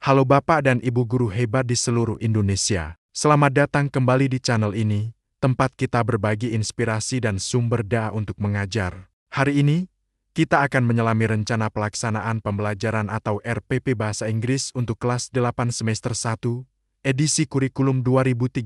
Halo Bapak dan Ibu guru hebat di seluruh Indonesia. Selamat datang kembali di channel ini, tempat kita berbagi inspirasi dan sumber daya untuk mengajar. Hari ini, kita akan menyelami rencana pelaksanaan pembelajaran atau RPP Bahasa Inggris untuk kelas 8 semester 1, edisi kurikulum 2013,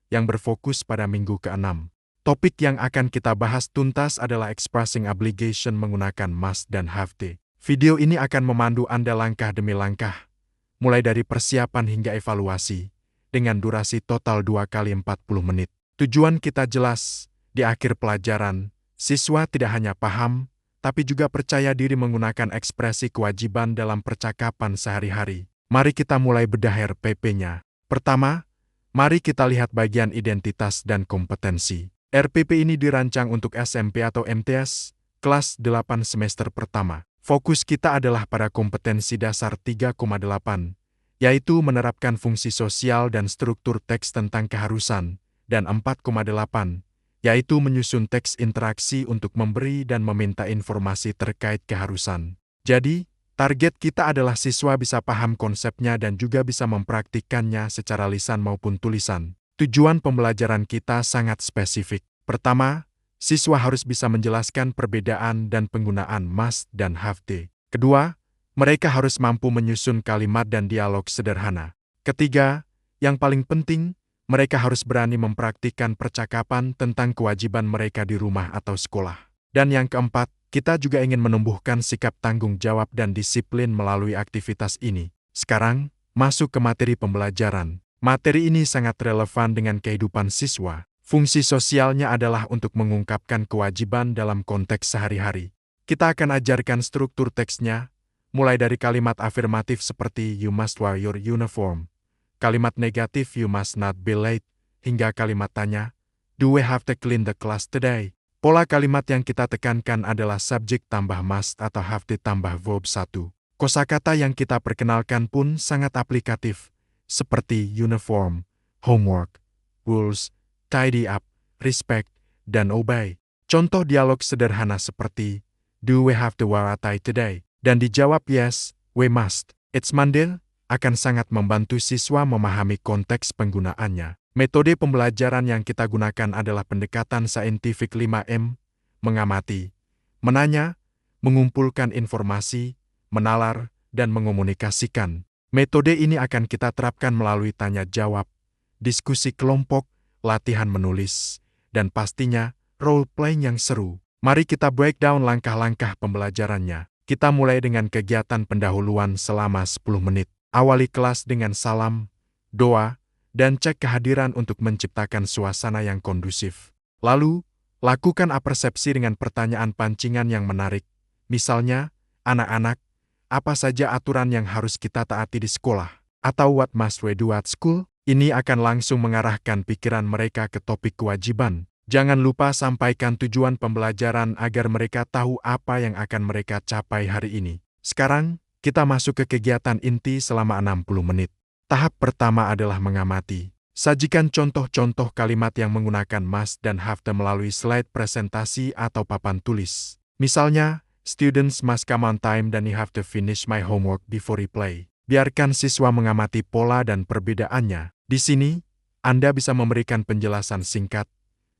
yang berfokus pada minggu ke-6. Topik yang akan kita bahas tuntas adalah expressing obligation menggunakan must dan have to. Video ini akan memandu Anda langkah demi langkah, mulai dari persiapan hingga evaluasi, dengan durasi total 2 kali 40 menit. Tujuan kita jelas, di akhir pelajaran, siswa tidak hanya paham, tapi juga percaya diri menggunakan ekspresi kewajiban dalam percakapan sehari-hari. Mari kita mulai bedah RPP-nya. Pertama, mari kita lihat bagian identitas dan kompetensi. RPP ini dirancang untuk SMP atau MTS, kelas 8 semester pertama. Fokus kita adalah pada kompetensi dasar 3,8, yaitu menerapkan fungsi sosial dan struktur teks tentang keharusan, dan 4,8, yaitu menyusun teks interaksi untuk memberi dan meminta informasi terkait keharusan. Jadi, target kita adalah siswa bisa paham konsepnya dan juga bisa mempraktikkannya secara lisan maupun tulisan. Tujuan pembelajaran kita sangat spesifik. Pertama, siswa harus bisa menjelaskan perbedaan dan penggunaan must dan have to. Kedua, mereka harus mampu menyusun kalimat dan dialog sederhana. Ketiga, yang paling penting, mereka harus berani mempraktikkan percakapan tentang kewajiban mereka di rumah atau sekolah. Dan yang keempat, kita juga ingin menumbuhkan sikap tanggung jawab dan disiplin melalui aktivitas ini. Sekarang, masuk ke materi pembelajaran. Materi ini sangat relevan dengan kehidupan siswa. Fungsi sosialnya adalah untuk mengungkapkan kewajiban dalam konteks sehari-hari. Kita akan ajarkan struktur teksnya, mulai dari kalimat afirmatif seperti you must wear your uniform, kalimat negatif you must not be late, hingga kalimat tanya, do we have to clean the class today? Pola kalimat yang kita tekankan adalah subjek tambah must atau have to tambah verb 1. Kosakata yang kita perkenalkan pun sangat aplikatif, seperti uniform, homework, rules, tidy up, respect, dan obey. Contoh dialog sederhana seperti, do we have to wear a tie today? Dan dijawab yes, we must. It's Monday akan sangat membantu siswa memahami konteks penggunaannya. Metode pembelajaran yang kita gunakan adalah pendekatan saintifik 5M, mengamati, menanya, mengumpulkan informasi, menalar, dan mengomunikasikan. Metode ini akan kita terapkan melalui tanya jawab, diskusi kelompok, latihan menulis, dan pastinya role-playing yang seru. Mari kita breakdown langkah-langkah pembelajarannya. Kita mulai dengan kegiatan pendahuluan selama 10 menit. Awali kelas dengan salam, doa, dan cek kehadiran untuk menciptakan suasana yang kondusif. Lalu, lakukan apersepsi dengan pertanyaan pancingan yang menarik. Misalnya, anak-anak, apa saja aturan yang harus kita taati di sekolah? Atau what must we do at school? Ini akan langsung mengarahkan pikiran mereka ke topik kewajiban. Jangan lupa sampaikan tujuan pembelajaran agar mereka tahu apa yang akan mereka capai hari ini. Sekarang, kita masuk ke kegiatan inti selama 60 menit. Tahap pertama adalah mengamati. Sajikan contoh-contoh kalimat yang menggunakan must dan have to melalui slide presentasi atau papan tulis. Misalnya, students must come on time dan you have to finish my homework before you play. Biarkan siswa mengamati pola dan perbedaannya. Di sini, Anda bisa memberikan penjelasan singkat.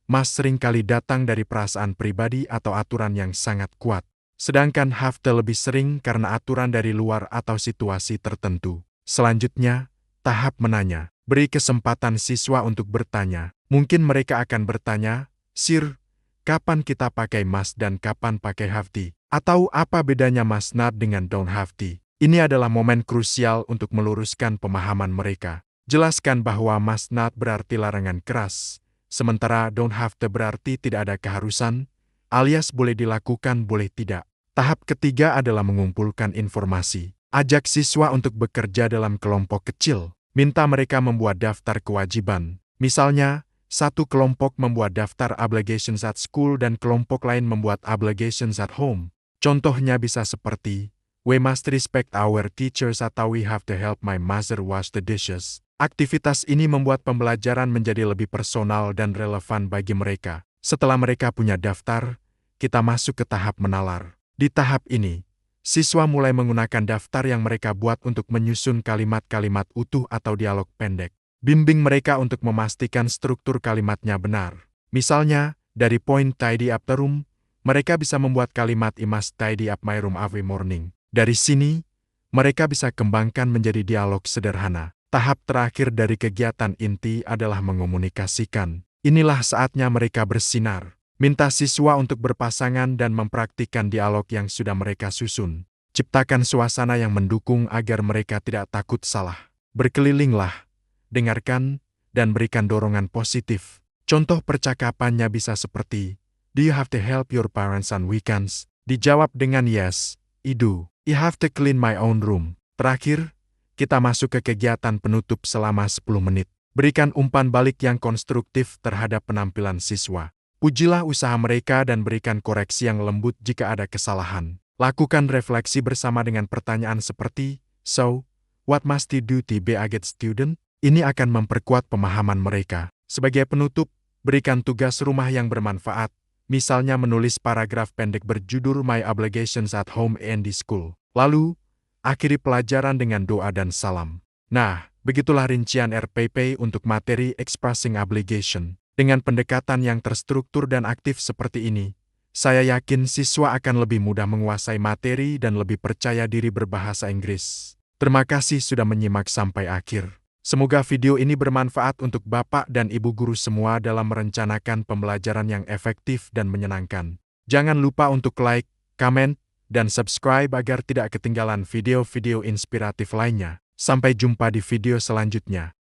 Must seringkali datang dari perasaan pribadi atau aturan yang sangat kuat. Sedangkan have to lebih sering karena aturan dari luar atau situasi tertentu. Selanjutnya, tahap menanya. Beri kesempatan siswa untuk bertanya. Mungkin mereka akan bertanya, Sir, kapan kita pakai must dan kapan pakai have to? Atau apa bedanya must not dengan don't have to? Ini adalah momen krusial untuk meluruskan pemahaman mereka. Jelaskan bahwa must not berarti larangan keras, sementara don't have to berarti tidak ada keharusan, alias boleh dilakukan boleh tidak. Tahap ketiga adalah mengumpulkan informasi. Ajak siswa untuk bekerja dalam kelompok kecil. Minta mereka membuat daftar kewajiban. Misalnya, satu kelompok membuat daftar obligations at school dan kelompok lain membuat obligations at home. Contohnya bisa seperti, we must respect our teachers atau we have to help my mother wash the dishes. Aktivitas ini membuat pembelajaran menjadi lebih personal dan relevan bagi mereka. Setelah mereka punya daftar, kita masuk ke tahap menalar. Di tahap ini, Siswa mulai menggunakan daftar yang mereka buat untuk menyusun kalimat-kalimat utuh atau dialog pendek. Bimbing mereka untuk memastikan struktur kalimatnya benar. Misalnya, dari poin tidy up the room, mereka bisa membuat kalimat I must tidy up my room every morning. Dari sini, mereka bisa kembangkan menjadi dialog sederhana. Tahap terakhir dari kegiatan inti adalah mengomunikasikan. Inilah saatnya mereka bersinar. Minta siswa untuk berpasangan dan mempraktikkan dialog yang sudah mereka susun. Ciptakan suasana yang mendukung agar mereka tidak takut salah. Berkelilinglah, dengarkan, dan berikan dorongan positif. Contoh percakapannya bisa seperti, "Do you have to help your parents on weekends?" Dijawab dengan yes, I do. I have to clean my own room. Terakhir, kita masuk ke kegiatan penutup selama 10 menit. Berikan umpan balik yang konstruktif terhadap penampilan siswa. Pujilah usaha mereka dan berikan koreksi yang lembut jika ada kesalahan. Lakukan refleksi bersama dengan pertanyaan seperti, "So, what must you do to be a good student?" Ini akan memperkuat pemahaman mereka. Sebagai penutup, berikan tugas rumah yang bermanfaat, misalnya menulis paragraf pendek berjudul My Obligations at Home and the School. Lalu, akhiri pelajaran dengan doa dan salam. Nah, begitulah rincian RPP untuk materi Expressing Obligation. Dengan pendekatan yang terstruktur dan aktif seperti ini, saya yakin siswa akan lebih mudah menguasai materi dan lebih percaya diri berbahasa Inggris. Terima kasih sudah menyimak sampai akhir. Semoga video ini bermanfaat untuk Bapak dan Ibu guru semua dalam merencanakan pembelajaran yang efektif dan menyenangkan. Jangan lupa untuk like, komen, dan subscribe agar tidak ketinggalan video-video inspiratif lainnya. Sampai jumpa di video selanjutnya.